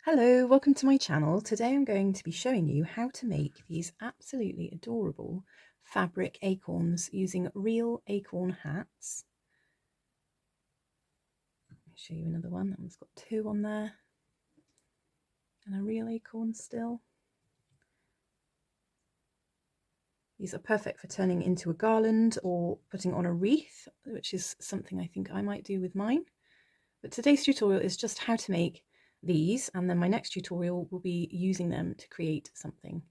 Hello, welcome to my channel. Today I'm going to be showing you how to make these absolutely adorable fabric acorns using real acorn hats. Let me show you another one. That one's got two on there and a real acorn still. These are perfect for turning into a garland or putting on a wreath, which is something I think I might do with mine. But today's tutorial is just how to make these, and then my next tutorial will be using them to create something.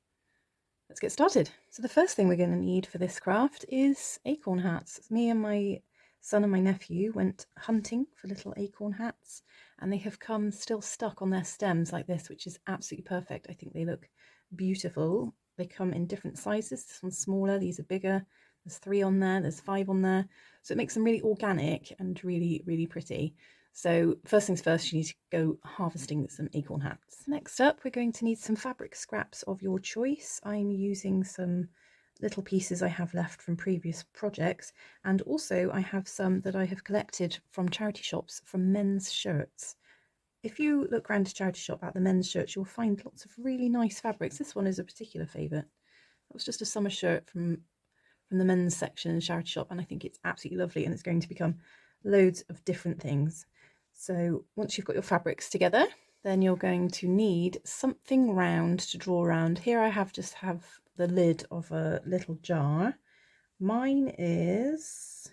Let's get started. So the first thing we're going to need for this craft is acorn hats. Me and my son and my nephew went hunting for little acorn hats, and they have come still stuck on their stems like this, which is absolutely perfect. I think they look beautiful. They come in different sizes. This one's smaller, these are bigger. There's 3 on there, there's 5 on there. So it makes them really organic and really, really pretty. So first things first, you need to go harvesting some acorn hats. Next up, we're going to need some fabric scraps of your choice. I'm using some little pieces I have left from previous projects, and also I have some that I have collected from charity shops from men's shirts. If you look around a charity shop at the men's shirts, you'll find lots of really nice fabrics. This one is a particular favourite. That was just a summer shirt from the men's section in the charity shop, and I think it's absolutely lovely, and it's going to become loads of different things. So once you've got your fabrics together, then you're going to need something round to draw around. Here I just have the lid of a little jar. Mine is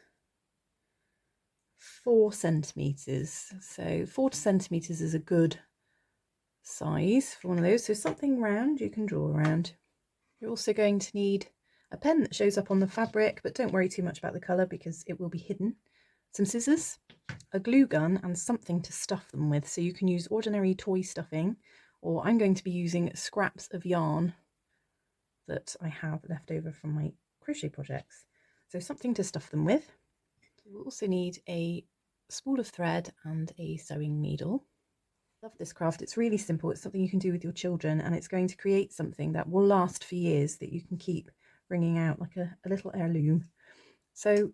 4 centimeters. So 4 centimeters is a good size for one of those. So something round you can draw around. You're also going to need a pen that shows up on the fabric, but don't worry too much about the colour because it will be hidden. Some scissors, a glue gun, and something to stuff them with. So you can use ordinary toy stuffing, or I'm going to be using scraps of yarn that I have left over from my crochet projects. So something to stuff them with. We'll also need a spool of thread and a sewing needle. Love this craft. It's really simple. It's something you can do with your children, and it's going to create something that will last for years, that you can keep bringing out like a little heirloom. So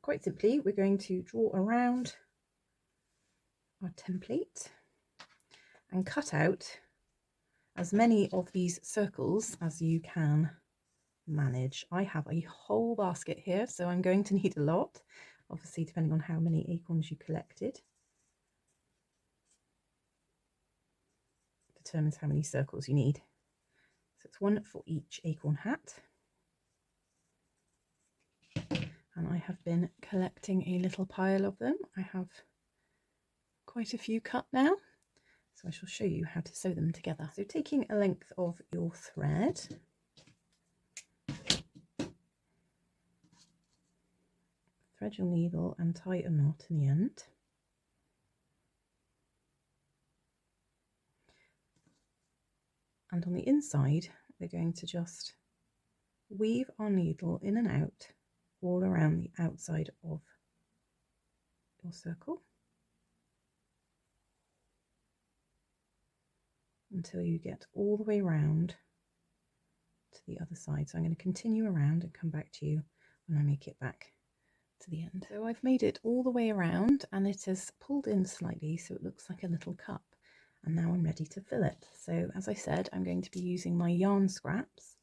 quite simply, we're going to draw around our template and cut out as many of these circles as you can manage. I have a whole basket here, so I'm going to need a lot, obviously depending on how many acorns you collected. Determines how many circles you need. So it's 1 for each acorn hat. And I have been collecting a little pile of them. I have quite a few cut now, so I shall show you how to sew them together. So taking a length of your thread, thread your needle and tie a knot in the end. And on the inside, we're going to just weave our needle in and out all around the outside of your circle until you get all the way round to the other side. So I'm going to continue around and come back to you when I make it back to the end. So I've made it all the way around, and it has pulled in slightly so it looks like a little cup, and now I'm ready to fill it. So as I said, I'm going to be using my yarn scraps.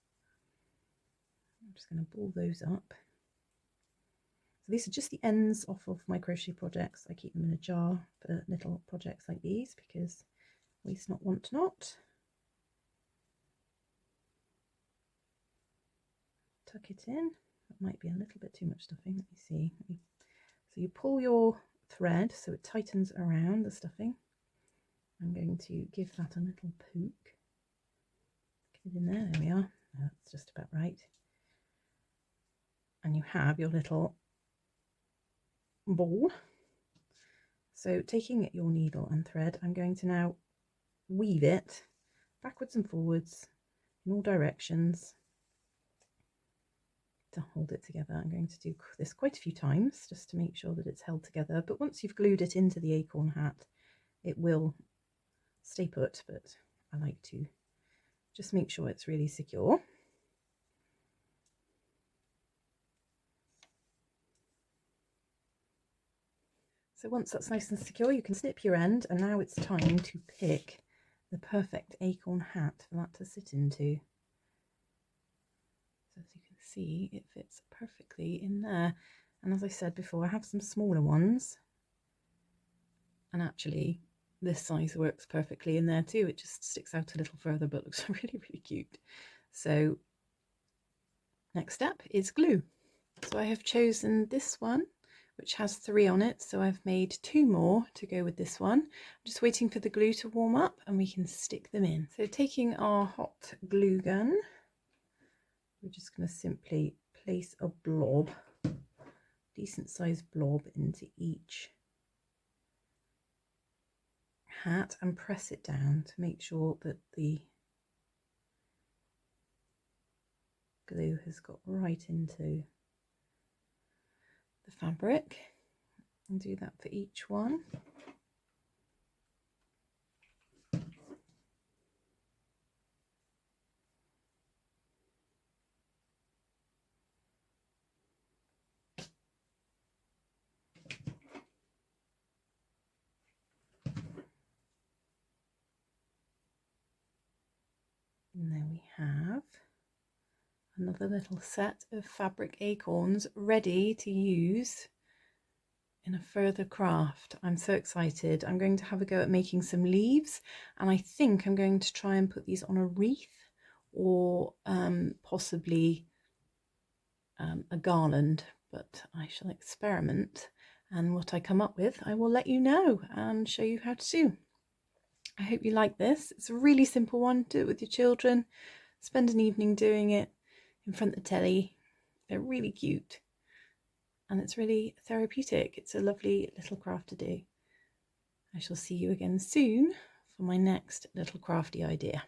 I'm just going to ball those up. So these are just the ends off of my crochet projects. I keep them in a jar for little projects like these because waste not, want not. Tuck it in. That might be a little bit too much stuffing. Let me see. So you pull your thread so it tightens around the stuffing. I'm going to give that a little poke. Get it in there. There we are. That's just about right. And you have your little ball. So taking your needle and thread, I'm going to now weave it backwards and forwards in all directions to hold it together. I'm going to do this quite a few times just to make sure that it's held together, but once you've glued it into the acorn hat, it will stay put, but I like to just make sure it's really secure. So once that's nice and secure, you can snip your end, and now it's time to pick the perfect acorn hat for that to sit into. So as you can see, it fits perfectly in there. And as I said before, I have some smaller ones, and actually this size works perfectly in there too. It just sticks out a little further but looks really, really cute. So next step is glue. So I have chosen this one, which has 3 on it, so I've made 2 more to go with this one. I'm just waiting for the glue to warm up and we can stick them in. So taking our hot glue gun, we're just going to simply place a blob, decent sized blob, into each hat and press it down to make sure that the glue has got right into the fabric, and do that for each one. And there we have another little set of fabric acorns ready to use in a further craft. I'm so excited. I'm going to have a go at making some leaves, and I think I'm going to try and put these on a wreath, or possibly a garland, but I shall experiment, and what I come up with I will let you know and show you how to do. I hope you like this. It's a really simple one. Do it with your children. Spend an evening doing it in front of the telly. They're really cute and it's really therapeutic. It's a lovely little craft to do. I shall see you again soon for my next little crafty idea.